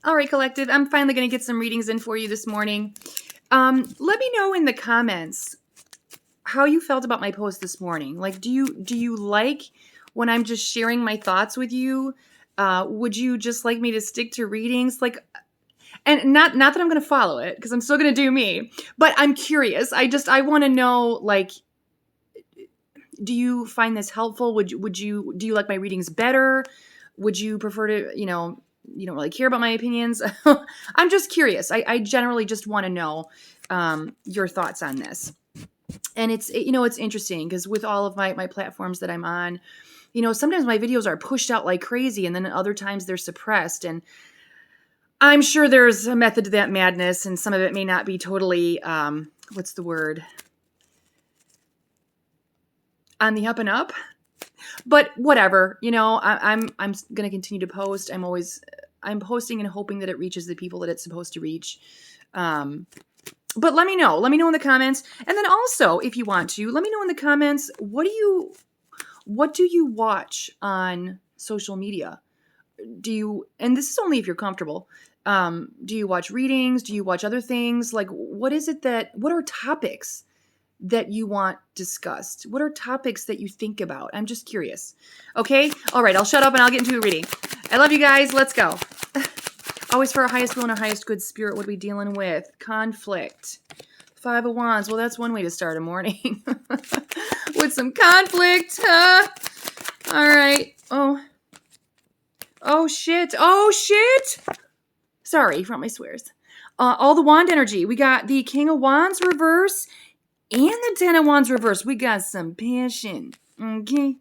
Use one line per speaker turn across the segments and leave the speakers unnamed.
All right, collective. I'm finally going to get some readings in for you this morning. Let me know in the comments how you felt about my post this morning. Like, do you like when I'm just sharing my thoughts with you? Would you just like me to stick to readings? Like, and not that I'm going to follow it because I'm still going to do me, but I'm curious. I want to know, like, do you find this helpful? Do you like my readings better? Would you prefer to, you don't really care about my opinions? I'm just curious. I generally just want to know your thoughts on this. And it's interesting because with all of my platforms that I'm on, sometimes my videos are pushed out like crazy, and then other times they're suppressed. And I'm sure there's a method to that madness, and some of it may not be totally, what's the word? On the up and up. But whatever, I'm going to continue to post. I'm posting and hoping that it reaches the people that it's supposed to reach. But let me know in the comments. And then also, if you want to, let me know in the comments, what do you watch on social media? And this is only if you're comfortable. Do you watch readings? Do you watch other things? Like, what are topics that you want discussed? What are topics that you think about? I'm just curious. Okay? All right, I'll shut up and I'll get into a reading. I love you guys. Let's go. Always for our highest will and our highest good spirit, what are we dealing with? Conflict. Five of Wands. Well, that's one way to start a morning. With some conflict. All right. Oh, shit. Sorry for all my swears. All the wand energy. We got the King of Wands reverse and the Ten of Wands reverse. We got some passion. Okay.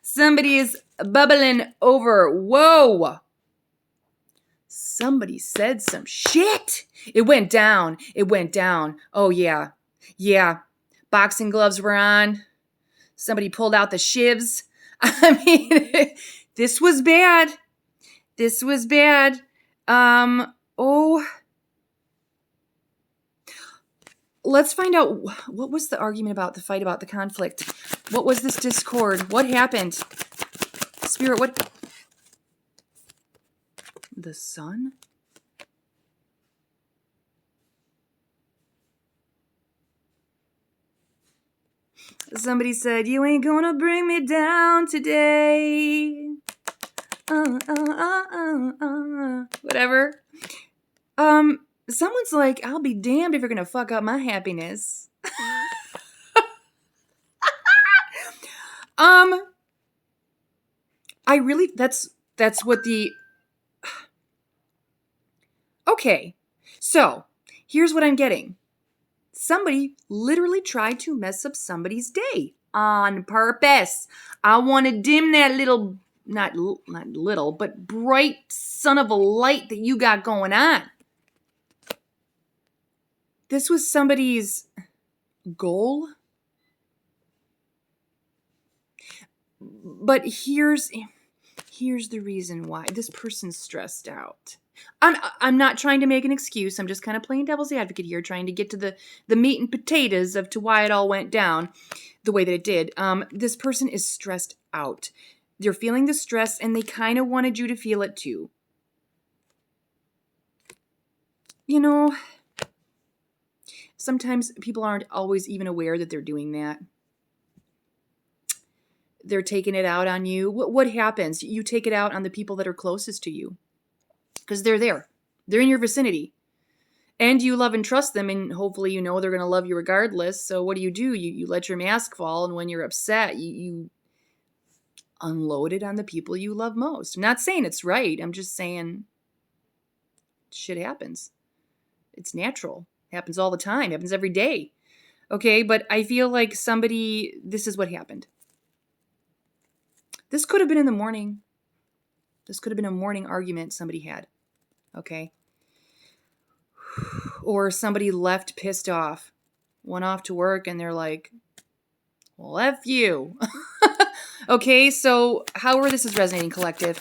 Somebody is bubbling over. Whoa. Somebody said some shit. It went down. Oh, yeah. Yeah. Boxing gloves were on. Somebody pulled out the shivs. I mean, this was bad. Let's find out what was the argument about, the fight about, the conflict. What was this discord? What happened? Spirit, what? The sun? Somebody said, you ain't gonna bring me down today. Whatever. Someone's like, I'll be damned if you're gonna fuck up my happiness. I really, that's what the, okay. So, here's what I'm getting. Somebody literally tried to mess up somebody's day on purpose. I want to dim that little, not little, but bright son of a light that you got going on. This was somebody's goal. But here's the reason why. This person's stressed out. I'm not trying to make an excuse. I'm just kind of playing devil's advocate here, trying to get to the meat and potatoes of to why it all went down the way that it did. This person is stressed out. They're feeling the stress, and they kind of wanted you to feel it too. Sometimes people aren't always even aware that they're doing that. They're taking it out on you. What happens? You take it out on the people that are closest to you because they're there. They're in your vicinity. And you love and trust them, and hopefully they're going to love you regardless. So what do? You let your mask fall, and when you're upset, you unload it on the people you love most. I'm not saying it's right. I'm just saying shit happens. It's natural. It happens all the time. It happens every day. Okay, but I feel like this is what happened. This could have been in the morning. This could have been a morning argument somebody had. Okay? Or somebody left pissed off, went off to work, and they're like, well, F you. Okay, so however this is resonating, collective.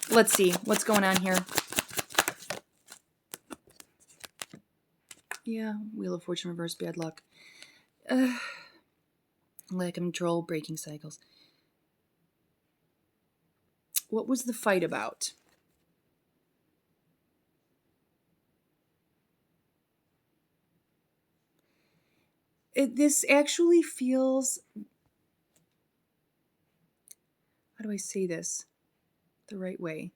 Let's see what's going on here. Yeah, Wheel of Fortune reverse, bad luck. Lack of control, breaking cycles. What was the fight about? This actually feels, how do I say this the right way?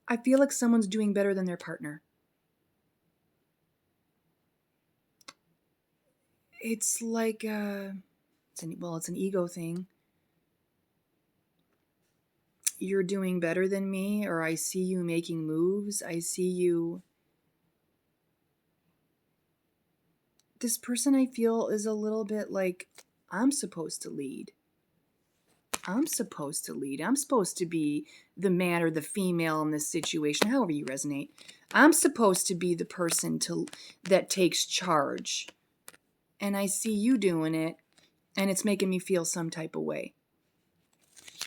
I feel like someone's doing better than their partner. It's like, it's an ego thing. You're doing better than me, or I see you making moves. I see you. This person, I feel, is a little bit like, I'm supposed to lead. I'm supposed to lead. I'm supposed to be the man or the female in this situation, however you resonate. I'm supposed to be the person that takes charge. And I see you doing it, and it's making me feel some type of way.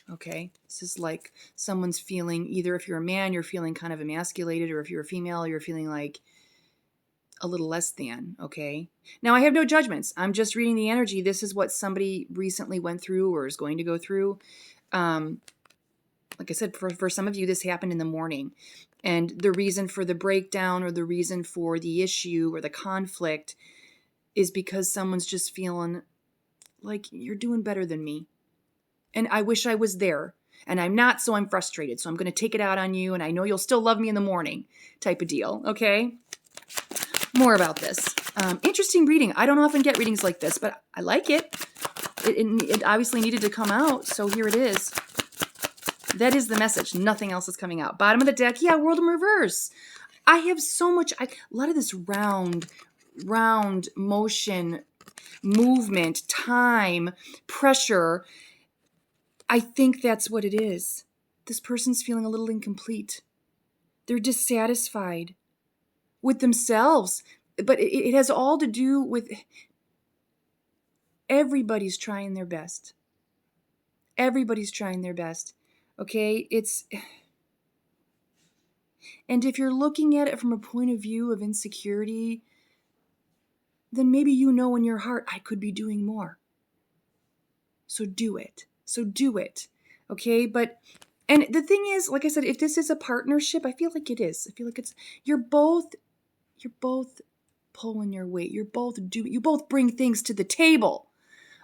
Okay? This is like someone's feeling, either if you're a man, you're feeling kind of emasculated, or if you're a female, you're feeling like a little less than, okay? Now, I have no judgments. I'm just reading the energy. This is what somebody recently went through or is going to go through. Like I said, for some of you, this happened in the morning. And the reason for the breakdown or the reason for the issue or the conflict is because someone's just feeling like, you're doing better than me. And I wish I was there. And I'm not, so I'm frustrated. So I'm going to take it out on you, and I know you'll still love me in the morning type of deal, okay? More about this. Interesting reading. I don't often get readings like this, but I like it. It obviously needed to come out, so here it is. That is the message. Nothing else is coming out. Bottom of the deck, yeah, World in Reverse. I have so much, a lot of this round motion, movement, time, pressure. I think that's what it is. This person's feeling a little incomplete. They're dissatisfied with themselves. But it has all to do with everybody's trying their best. Everybody's trying their best. Okay? And if you're looking at it from a point of view of insecurity, then maybe you know in your heart, I could be doing more. So do it. Okay? And the thing is, like I said, if this is a partnership, I feel like it is. I feel like you're both pulling your weight. You both bring things to the table.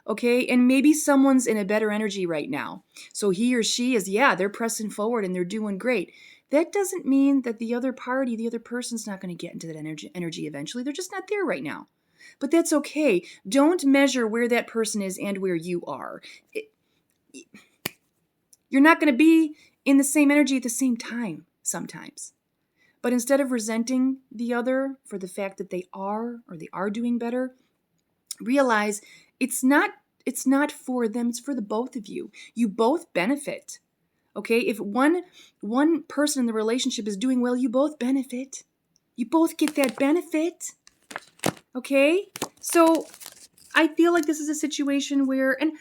Okay? And maybe someone's in a better energy right now. So he or she is, they're pressing forward and they're doing great. That doesn't mean that the other person's not going to get into that energy eventually. They're just not there right now. But that's okay. Don't measure where that person is and where you are. You're not going to be in the same energy at the same time sometimes. But instead of resenting the other for the fact that they are doing better, realize it's not for them, it's for the both of you. You both benefit. Okay? If one person in the relationship is doing well, you both benefit. You both get that benefit. Okay? So I feel like this is a situation where, and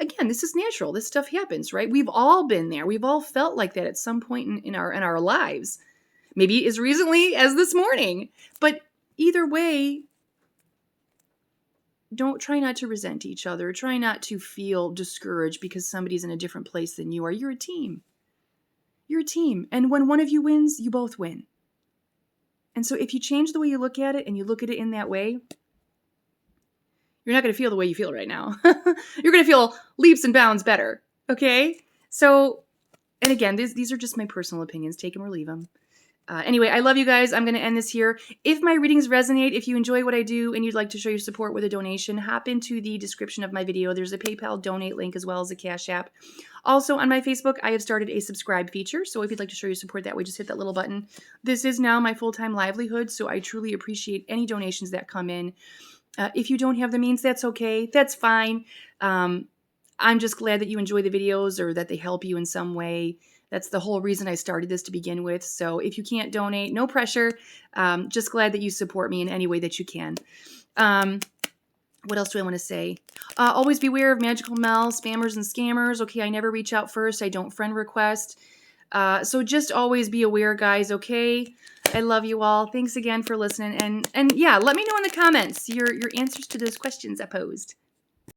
again, this is natural. This stuff happens, right? We've all been there. We've all felt like that at some point in our lives. Maybe as recently as this morning. But either way, try not to resent each other. Try not to feel discouraged because somebody's in a different place than you are. You're a team. You're a team. And when one of you wins, you both win. And so if you change the way you look at it and you look at it in that way, you're not going to feel the way you feel right now. You're going to feel leaps and bounds better. Okay? So, and again, these are just my personal opinions. Take them or leave them. Anyway, I love you guys. I'm going to end this here. If my readings resonate, if you enjoy what I do and you'd like to show your support with a donation, hop into the description of my video. There's a PayPal donate link as well as a Cash App. Also on my Facebook, I have started a subscribe feature. So if you'd like to show your support that way, just hit that little button. This is now my full-time livelihood, so I truly appreciate any donations that come in. If you don't have the means, that's okay. That's fine. I'm just glad that you enjoy the videos or that they help you in some way. That's the whole reason I started this to begin with. So if you can't donate, no pressure. Just glad that you support me in any way that you can. What else do I want to say? Always beware of magical Mel, spammers and scammers. Okay, I never reach out first. I don't friend request. So just always be aware, guys, okay? I love you all. Thanks again for listening. And yeah, let me know in the comments your answers to those questions I posed.